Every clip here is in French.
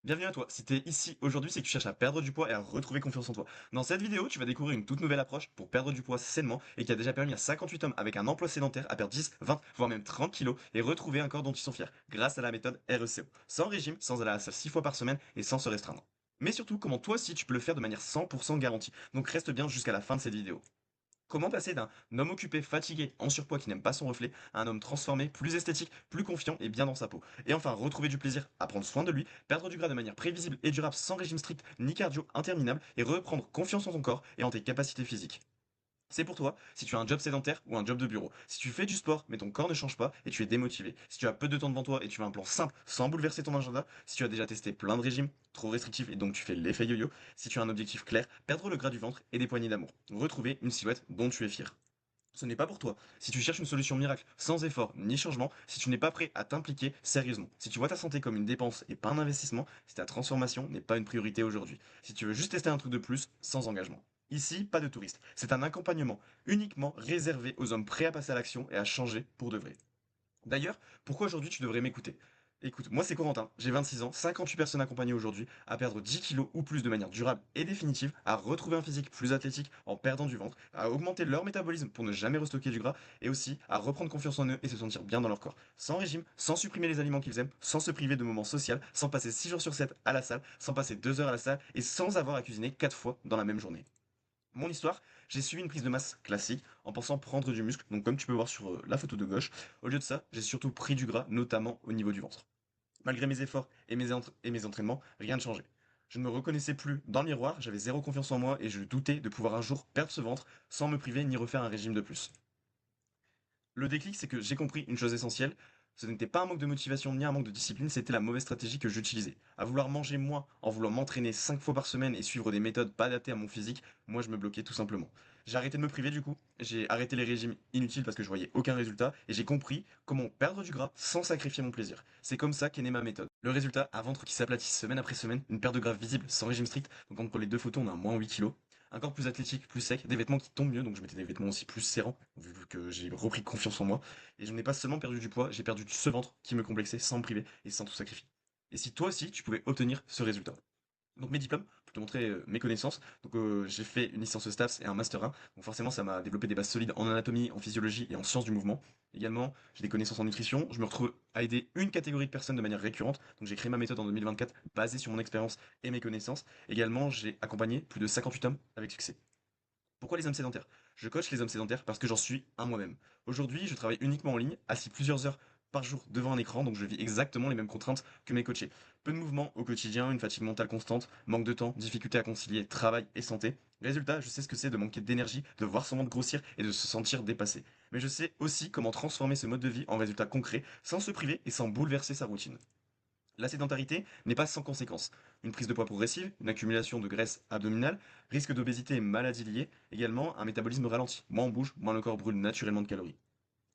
Bienvenue à toi, si t'es ici aujourd'hui, c'est que tu cherches à perdre du poids et à retrouver confiance en toi. Dans cette vidéo, tu vas découvrir une toute nouvelle approche pour perdre du poids sainement et qui a déjà permis à 58 hommes avec un emploi sédentaire à perdre 10, 20, voire même 30 kilos et retrouver un corps dont ils sont fiers, grâce à la méthode RECO. Sans régime, sans aller à la salle 6 fois par semaine et sans se restreindre. Mais surtout, comment toi aussi tu peux le faire de manière 100% garantie. Donc reste bien jusqu'à la fin de cette vidéo. Comment passer d'un homme occupé, fatigué, en surpoids qui n'aime pas son reflet, à un homme transformé, plus esthétique, plus confiant et bien dans sa peau. Et enfin, retrouver du plaisir à prendre soin de lui, perdre du gras de manière prévisible et durable sans régime strict ni cardio interminable, et reprendre confiance en ton corps et en tes capacités physiques. C'est pour toi si tu as un job sédentaire ou un job de bureau. Si tu fais du sport mais ton corps ne change pas et tu es démotivé. Si tu as peu de temps devant toi et tu veux un plan simple sans bouleverser ton agenda. Si tu as déjà testé plein de régimes trop restrictifs et donc tu fais l'effet yo-yo. Si tu as un objectif clair, perdre le gras du ventre et des poignées d'amour. Retrouver une silhouette dont tu es fier. Ce n'est pas pour toi. Si tu cherches une solution miracle, sans effort ni changement, si tu n'es pas prêt à t'impliquer sérieusement, si tu vois ta santé comme une dépense et pas un investissement, si ta transformation n'est pas une priorité aujourd'hui, si tu veux juste tester un truc de plus, sans engagement. Ici, pas de touristes. C'est un accompagnement uniquement réservé aux hommes prêts à passer à l'action et à changer pour de vrai. D'ailleurs, pourquoi aujourd'hui tu devrais m'écouter? Écoute, moi c'est Corentin, j'ai 26 ans, 58 personnes accompagnées aujourd'hui à perdre 10 kilos ou plus de manière durable et définitive, à retrouver un physique plus athlétique en perdant du ventre, à augmenter leur métabolisme pour ne jamais restocker du gras, et aussi à reprendre confiance en eux et se sentir bien dans leur corps. Sans régime, sans supprimer les aliments qu'ils aiment, sans se priver de moments sociaux, sans passer 6 jours sur 7 à la salle, sans passer 2 heures à la salle et sans avoir à cuisiner 4 fois dans la même journée. Mon histoire, j'ai suivi une prise de masse classique en pensant prendre du muscle, donc comme tu peux voir sur la photo de gauche. Au lieu de ça, j'ai surtout pris du gras, notamment au niveau du ventre. Malgré mes efforts et mes entraînements, rien ne changeait. Je ne me reconnaissais plus dans le miroir, j'avais zéro confiance en moi et je doutais de pouvoir un jour perdre ce ventre sans me priver ni refaire un régime de plus. Le déclic, c'est que j'ai compris une chose essentielle. Ce n'était pas un manque de motivation ni un manque de discipline, c'était la mauvaise stratégie que j'utilisais. À vouloir manger moins, en voulant m'entraîner 5 fois par semaine et suivre des méthodes pas adaptées à mon physique, moi je me bloquais tout simplement. J'ai arrêté de me priver du coup, j'ai arrêté les régimes inutiles parce que je voyais aucun résultat et j'ai compris comment perdre du gras sans sacrifier mon plaisir. C'est comme ça qu'est née ma méthode. Le résultat, un ventre qui s'aplatit semaine après semaine, une perte de gras visible sans régime strict, donc entre les deux photos on a moins 8 kilos, un corps plus athlétique, plus sec, des vêtements qui tombent mieux, donc je mettais des vêtements aussi plus serrants, vu que j'ai repris confiance en moi. Et je n'ai pas seulement perdu du poids, j'ai perdu ce ventre qui me complexait sans me priver et sans tout sacrifier. Et si toi aussi, tu pouvais obtenir ce résultat. Donc mes diplômes, pour te montrer mes connaissances. Donc j'ai fait une licence STAPS et un master 1. Donc forcément ça m'a développé des bases solides en anatomie, en physiologie et en sciences du mouvement. Également, j'ai des connaissances en nutrition. Je me retrouve à aider une catégorie de personnes de manière récurrente. Donc j'ai créé ma méthode en 2024 basée sur mon expérience et mes connaissances. Également, j'ai accompagné plus de 58 hommes avec succès. Pourquoi les hommes sédentaires? Je coach les hommes sédentaires parce que j'en suis un moi-même. Aujourd'hui, je travaille uniquement en ligne, assis plusieurs heures par jour devant un écran, donc je vis exactement les mêmes contraintes que mes coachés. Peu de mouvement au quotidien, une fatigue mentale constante, manque de temps, difficulté à concilier travail et santé. Résultat, je sais ce que c'est de manquer d'énergie, de voir son ventre grossir et de se sentir dépassé. Mais je sais aussi comment transformer ce mode de vie en résultat concret, sans se priver et sans bouleverser sa routine. La sédentarité n'est pas sans conséquences. Une prise de poids progressive, une accumulation de graisse abdominale, risque d'obésité et maladies liées, également un métabolisme ralenti. Moins on bouge, moins le corps brûle naturellement de calories.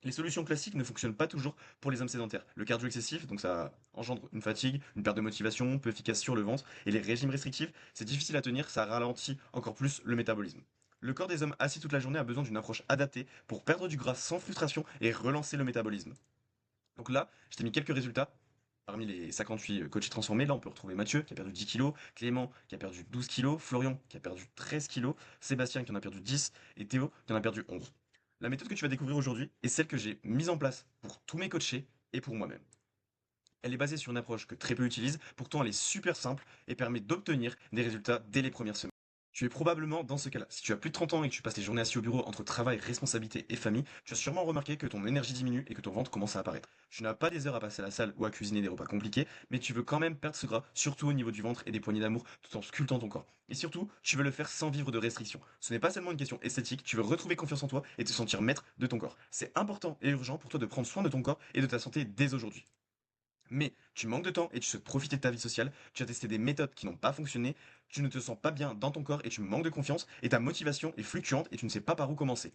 Les solutions classiques ne fonctionnent pas toujours pour les hommes sédentaires. Le cardio excessif, donc ça engendre une fatigue, une perte de motivation, peu efficace sur le ventre, et les régimes restrictifs, c'est difficile à tenir, ça ralentit encore plus le métabolisme. Le corps des hommes assis toute la journée a besoin d'une approche adaptée pour perdre du gras sans frustration et relancer le métabolisme. Donc là, je t'ai mis quelques résultats. Parmi les 58 coachés transformés, là on peut retrouver Mathieu qui a perdu 10 kilos, Clément qui a perdu 12 kilos, Florian qui a perdu 13 kilos, Sébastien qui en a perdu 10 et Théo qui en a perdu 11. La méthode que tu vas découvrir aujourd'hui est celle que j'ai mise en place pour tous mes coachés et pour moi-même. Elle est basée sur une approche que très peu utilisent, pourtant elle est super simple et permet d'obtenir des résultats dès les premières semaines. Tu es probablement dans ce cas-là. Si tu as plus de 30 ans et que tu passes tes journées assis au bureau entre travail, responsabilité et famille, tu as sûrement remarqué que ton énergie diminue et que ton ventre commence à apparaître. Tu n'as pas des heures à passer à la salle ou à cuisiner des repas compliqués, mais tu veux quand même perdre ce gras, surtout au niveau du ventre et des poignées d'amour, tout en sculptant ton corps. Et surtout, tu veux le faire sans vivre de restrictions. Ce n'est pas seulement une question esthétique, tu veux retrouver confiance en toi et te sentir maître de ton corps. C'est important et urgent pour toi de prendre soin de ton corps et de ta santé dès aujourd'hui. Mais tu manques de temps et tu souhaites profiter de ta vie sociale, tu as testé des méthodes qui n'ont pas fonctionné, tu ne te sens pas bien dans ton corps et tu manques de confiance et ta motivation est fluctuante et tu ne sais pas par où commencer.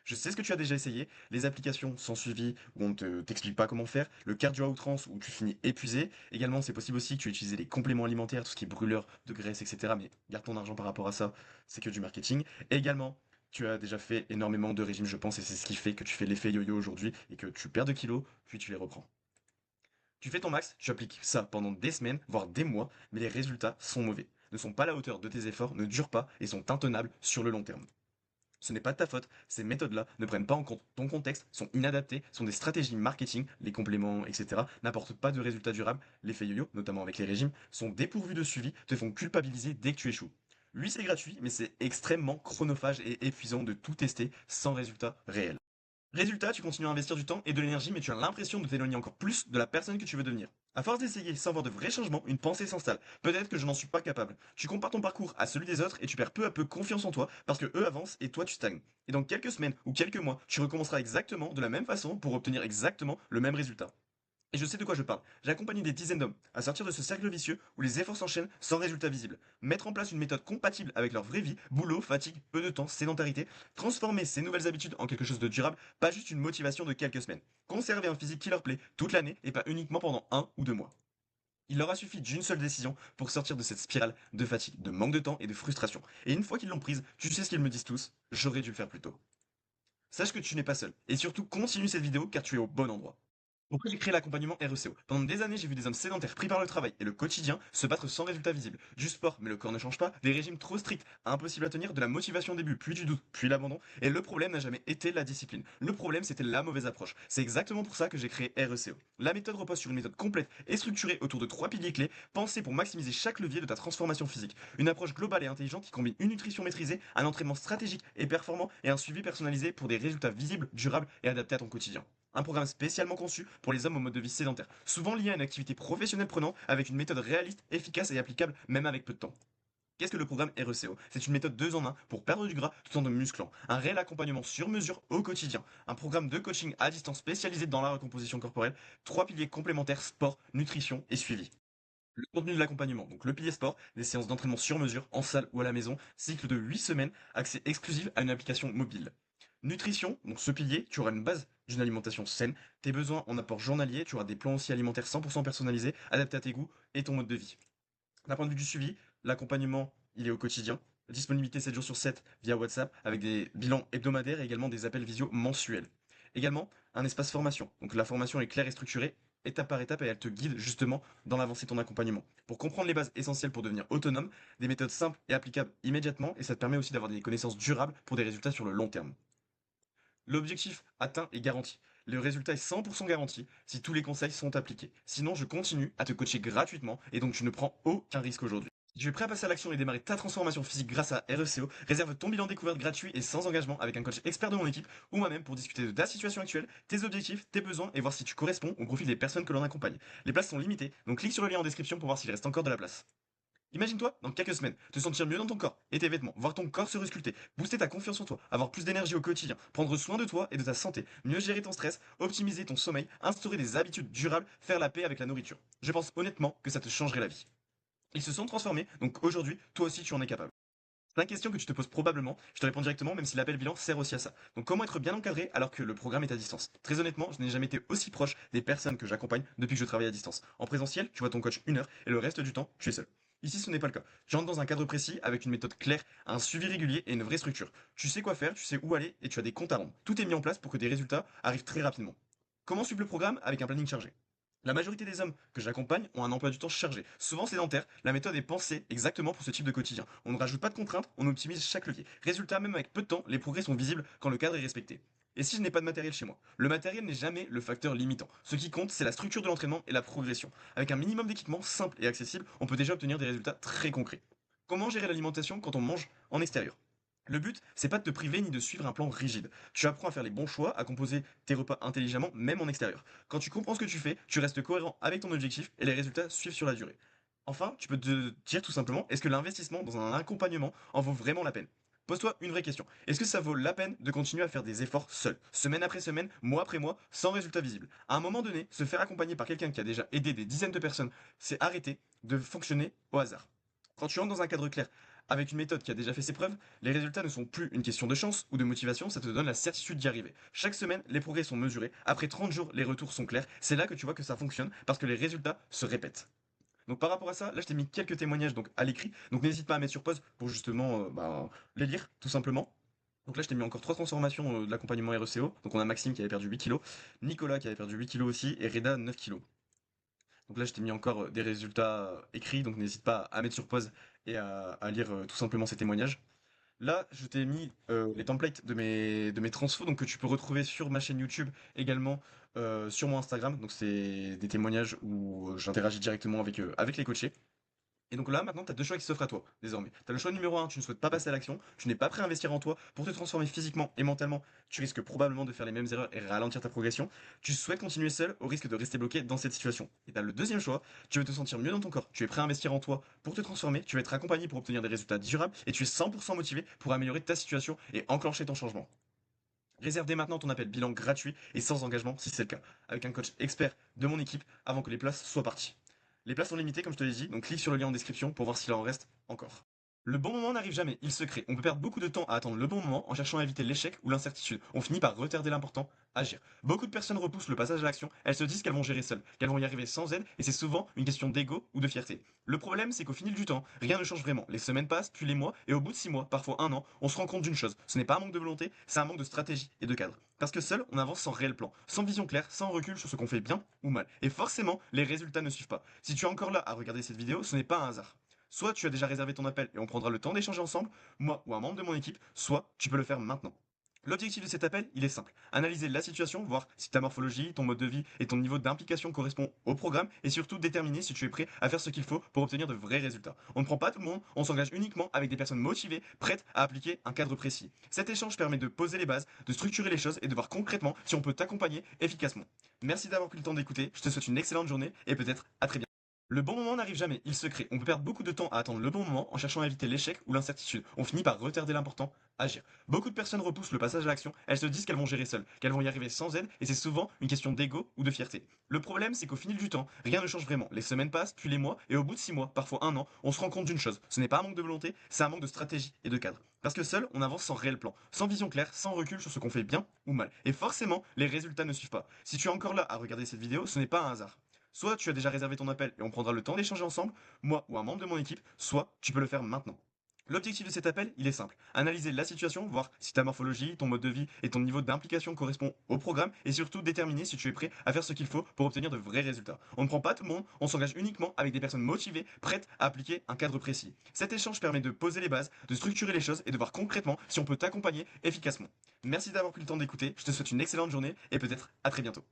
Je sais ce que tu as déjà essayé, les applications sans suivi où on ne t'explique pas comment faire, le cardio à outrance où tu finis épuisé. Également, c'est possible aussi que tu aies utilisé les compléments alimentaires, tout ce qui est brûleur de graisse, etc. Mais garde ton argent par rapport à ça, c'est que du marketing. Et également, tu as déjà fait énormément de régimes, je pense, et c'est ce qui fait que tu fais l'effet yo-yo aujourd'hui et que tu perds de kilos, puis tu les reprends. Tu fais ton max, tu appliques ça pendant des semaines, voire des mois, mais les résultats sont mauvais, ne sont pas à la hauteur de tes efforts, ne durent pas et sont intenables sur le long terme. Ce n'est pas de ta faute, ces méthodes-là ne prennent pas en compte ton contexte, sont inadaptées, sont des stratégies marketing, les compléments, etc., n'apportent pas de résultats durables, l'effet yo-yo, notamment avec les régimes, sont dépourvus de suivi, te font culpabiliser dès que tu échoues. Oui, c'est gratuit, mais c'est extrêmement chronophage et épuisant de tout tester sans résultat réel. Résultat, tu continues à investir du temps et de l'énergie, mais tu as l'impression de t'éloigner encore plus de la personne que tu veux devenir. À force d'essayer sans voir de vrais changements, une pensée s'installe. Peut-être que je n'en suis pas capable. Tu compares ton parcours à celui des autres et tu perds peu à peu confiance en toi parce que eux avancent et toi tu stagnes. Et dans quelques semaines ou quelques mois, tu recommenceras exactement de la même façon pour obtenir exactement le même résultat. Et je sais de quoi je parle. J'ai accompagné des dizaines d'hommes à sortir de ce cercle vicieux où les efforts s'enchaînent sans résultat visible. Mettre en place une méthode compatible avec leur vraie vie, boulot, fatigue, peu de temps, sédentarité, transformer ces nouvelles habitudes en quelque chose de durable, pas juste une motivation de quelques semaines. Conserver un physique qui leur plaît toute l'année et pas uniquement pendant 1 ou 2 mois. Il leur a suffi d'une seule décision pour sortir de cette spirale de fatigue, de manque de temps et de frustration. Et une fois qu'ils l'ont prise, tu sais ce qu'ils me disent tous, j'aurais dû le faire plus tôt. Sache que tu n'es pas seul. Et surtout, continue cette vidéo car tu es au bon endroit. Pourquoi j'ai créé l'accompagnement RECO? Pendant des années, j'ai vu des hommes sédentaires pris par le travail et le quotidien se battre sans résultat visible. Du sport, mais le corps ne change pas, des régimes trop stricts, impossible à tenir, de la motivation au début, puis du doute, puis l'abandon. Et le problème n'a jamais été la discipline. Le problème, c'était la mauvaise approche. C'est exactement pour ça que j'ai créé RECO. La méthode repose sur une méthode complète et structurée autour de 3 piliers clés, pensée pour maximiser chaque levier de ta transformation physique. Une approche globale et intelligente qui combine une nutrition maîtrisée, un entraînement stratégique et performant et un suivi personnalisé pour des résultats visibles, durables et adaptés à ton quotidien. Un programme spécialement conçu pour les hommes au mode de vie sédentaire, souvent lié à une activité professionnelle prenante, avec une méthode réaliste, efficace et applicable même avec peu de temps. Qu'est-ce que le programme RECO? C'est une méthode 2 en 1 pour perdre du gras tout en te musclant. Un réel accompagnement sur mesure au quotidien. Un programme de coaching à distance spécialisé dans la recomposition corporelle. 3 piliers complémentaires: sport, nutrition et suivi. Le contenu de l'accompagnement, donc le pilier sport, des séances d'entraînement sur mesure, en salle ou à la maison, cycle de 8 semaines, accès exclusif à une application mobile. Nutrition, donc ce pilier, tu auras une base d'une alimentation saine, tes besoins en apport journalier, tu auras des plans aussi alimentaires 100% personnalisés, adaptés à tes goûts et ton mode de vie. D'un point de vue du suivi, l'accompagnement, il est au quotidien. Disponibilité 7 jours sur 7 via WhatsApp avec des bilans hebdomadaires et également des appels visio mensuels. Également, un espace formation. Donc la formation est claire et structurée, étape par étape, et elle te guide justement dans l'avancée de ton accompagnement. Pour comprendre les bases essentielles pour devenir autonome, des méthodes simples et applicables immédiatement, et ça te permet aussi d'avoir des connaissances durables pour des résultats sur le long terme. L'objectif atteint est garanti. Le résultat est 100% garanti si tous les conseils sont appliqués. Sinon, je continue à te coacher gratuitement et donc tu ne prends aucun risque aujourd'hui. Si tu es prêt à passer à l'action et démarrer ta transformation physique grâce à RECO, réserve ton bilan découverte gratuit et sans engagement avec un coach expert de mon équipe ou moi-même pour discuter de ta situation actuelle, tes objectifs, tes besoins et voir si tu corresponds au profil des personnes que l'on accompagne. Les places sont limitées, donc clique sur le lien en description pour voir s'il reste encore de la place. Imagine-toi, dans quelques semaines, te sentir mieux dans ton corps et tes vêtements, voir ton corps se resculpter, booster ta confiance en toi, avoir plus d'énergie au quotidien, prendre soin de toi et de ta santé, mieux gérer ton stress, optimiser ton sommeil, instaurer des habitudes durables, faire la paix avec la nourriture. Je pense honnêtement que ça te changerait la vie. Ils se sont transformés, donc aujourd'hui, toi aussi tu en es capable. 5 questions que tu te poses probablement, je te réponds directement même si l'appel bilan sert aussi à ça. Donc comment être bien encadré alors que le programme est à distance? Très honnêtement, je n'ai jamais été aussi proche des personnes que j'accompagne depuis que je travaille à distance. En présentiel, tu vois ton coach 1 heure et le reste du temps, tu es seul. Ici, ce n'est pas le cas. Tu entres dans un cadre précis avec une méthode claire, un suivi régulier et une vraie structure. Tu sais quoi faire, tu sais où aller et tu as des comptes à rendre. Tout est mis en place pour que tes résultats arrivent très rapidement. Comment suivre le programme avec un planning chargé? La majorité des hommes que j'accompagne ont un emploi du temps chargé, souvent sédentaire. La méthode est pensée exactement pour ce type de quotidien. On ne rajoute pas de contraintes, on optimise chaque levier. Résultat, même avec peu de temps, les progrès sont visibles quand le cadre est respecté. Et si je n'ai pas de matériel chez moi? Le matériel n'est jamais le facteur limitant. Ce qui compte, c'est la structure de l'entraînement et la progression. Avec un minimum d'équipement simple et accessible, on peut déjà obtenir des résultats très concrets. Comment gérer l'alimentation quand on mange en extérieur? Le but, c'est pas de te priver ni de suivre un plan rigide. Tu apprends à faire les bons choix, à composer tes repas intelligemment, même en extérieur. Quand tu comprends ce que tu fais, tu restes cohérent avec ton objectif et les résultats suivent sur la durée. Enfin, tu peux te dire tout simplement, est-ce que l'investissement dans un accompagnement en vaut vraiment la peine? Pose-toi une vraie question. Est-ce que ça vaut la peine de continuer à faire des efforts seul, semaine après semaine, mois après mois, sans résultat visible? À un moment donné, se faire accompagner par quelqu'un qui a déjà aidé des dizaines de personnes, c'est arrêter de fonctionner au hasard. Quand tu entres dans un cadre clair, avec une méthode qui a déjà fait ses preuves, les résultats ne sont plus une question de chance ou de motivation, ça te donne la certitude d'y arriver. Chaque semaine, les progrès sont mesurés, après 30 jours, les retours sont clairs, c'est là que tu vois que ça fonctionne, parce que les résultats se répètent. Donc par rapport à ça, là je t'ai mis quelques témoignages donc à l'écrit, donc n'hésite pas à mettre sur pause pour justement les lire tout simplement. Donc là je t'ai mis encore 3 transformations de l'accompagnement RECO, donc on a Maxime qui avait perdu 8 kilos, Nicolas qui avait perdu 8 kilos aussi, et Reda 9 kilos. Donc là, je t'ai mis encore des résultats écrits, donc n'hésite pas à mettre sur pause et à lire tout simplement ces témoignages. Là, je t'ai mis les templates de mes transfos, donc que tu peux retrouver sur ma chaîne YouTube, également sur mon Instagram. Donc c'est des témoignages où j'interagis directement avec les coachés. Et donc là, maintenant, tu as deux choix qui s'offrent à toi, désormais. Tu as le choix numéro un, tu ne souhaites pas passer à l'action, tu n'es pas prêt à investir en toi pour te transformer physiquement et mentalement, tu risques probablement de faire les mêmes erreurs et ralentir ta progression. Tu souhaites continuer seul au risque de rester bloqué dans cette situation. Et tu as le deuxième choix, tu veux te sentir mieux dans ton corps, tu es prêt à investir en toi pour te transformer, tu veux être accompagné pour obtenir des résultats durables et tu es 100% motivé pour améliorer ta situation et enclencher ton changement. Réserve dès maintenant ton appel bilan gratuit et sans engagement si c'est le cas, avec un coach expert de mon équipe avant que les places soient parties. Les places sont limitées comme je te l'ai dit, donc clique sur le lien en description pour voir s'il en reste encore. Le bon moment n'arrive jamais, il se crée. On peut perdre beaucoup de temps à attendre le bon moment en cherchant à éviter l'échec ou l'incertitude. On finit par retarder l'important, agir. Beaucoup de personnes repoussent le passage à l'action, elles se disent qu'elles vont gérer seules, qu'elles vont y arriver sans aide, et c'est souvent une question d'ego ou de fierté. Le problème, c'est qu'au fil du temps, rien ne change vraiment. Les semaines passent, puis les mois, et au bout de 6 mois, parfois un an, on se rend compte d'une chose. Ce n'est pas un manque de volonté, c'est un manque de stratégie et de cadre. Parce que seul, on avance sans réel plan, sans vision claire, sans recul sur ce qu'on fait bien ou mal. Et forcément, les résultats ne suivent pas. Si tu es encore là à regarder cette vidéo, ce n'est pas un hasard. Soit tu as déjà réservé ton appel et on prendra le temps d'échanger ensemble, moi ou un membre de mon équipe, soit tu peux le faire maintenant. L'objectif de cet appel, il est simple. Analyser la situation, voir si ta morphologie, ton mode de vie et ton niveau d'implication correspond au programme et surtout déterminer si tu es prêt à faire ce qu'il faut pour obtenir de vrais résultats. On ne prend pas tout le monde, on s'engage uniquement avec des personnes motivées, prêtes à appliquer un cadre précis. Cet échange permet de poser les bases, de structurer les choses et de voir concrètement si on peut t'accompagner efficacement. Merci d'avoir pris le temps d'écouter, je te souhaite une excellente journée et peut-être à très bientôt. Le bon moment n'arrive jamais, il se crée. On peut perdre beaucoup de temps à attendre le bon moment en cherchant à éviter l'échec ou l'incertitude. On finit par retarder l'important, agir. Beaucoup de personnes repoussent le passage à l'action, elles se disent qu'elles vont gérer seules, qu'elles vont y arriver sans aide, et c'est souvent une question d'ego ou de fierté. Le problème, c'est qu'au fil du temps, rien ne change vraiment. Les semaines passent, puis les mois, et au bout de 6 mois, parfois un an, on se rend compte d'une chose. Ce n'est pas un manque de volonté, c'est un manque de stratégie et de cadre. Parce que seul, on avance sans réel plan, sans vision claire, sans recul sur ce qu'on fait bien ou mal. Et forcément, les résultats ne suivent pas. Si tu es encore là à regarder cette vidéo, ce n'est pas un hasard. Soit tu as déjà réservé ton appel et on prendra le temps d'échanger ensemble, moi ou un membre de mon équipe, soit tu peux le faire maintenant. L'objectif de cet appel, il est simple. Analyser la situation, voir si ta morphologie, ton mode de vie et ton niveau d'implication correspond au programme et surtout déterminer si tu es prêt à faire ce qu'il faut pour obtenir de vrais résultats. On ne prend pas tout le monde, on s'engage uniquement avec des personnes motivées, prêtes à appliquer un cadre précis. Cet échange permet de poser les bases, de structurer les choses et de voir concrètement si on peut t'accompagner efficacement. Merci d'avoir pris le temps d'écouter, je te souhaite une excellente journée et peut-être à très bientôt.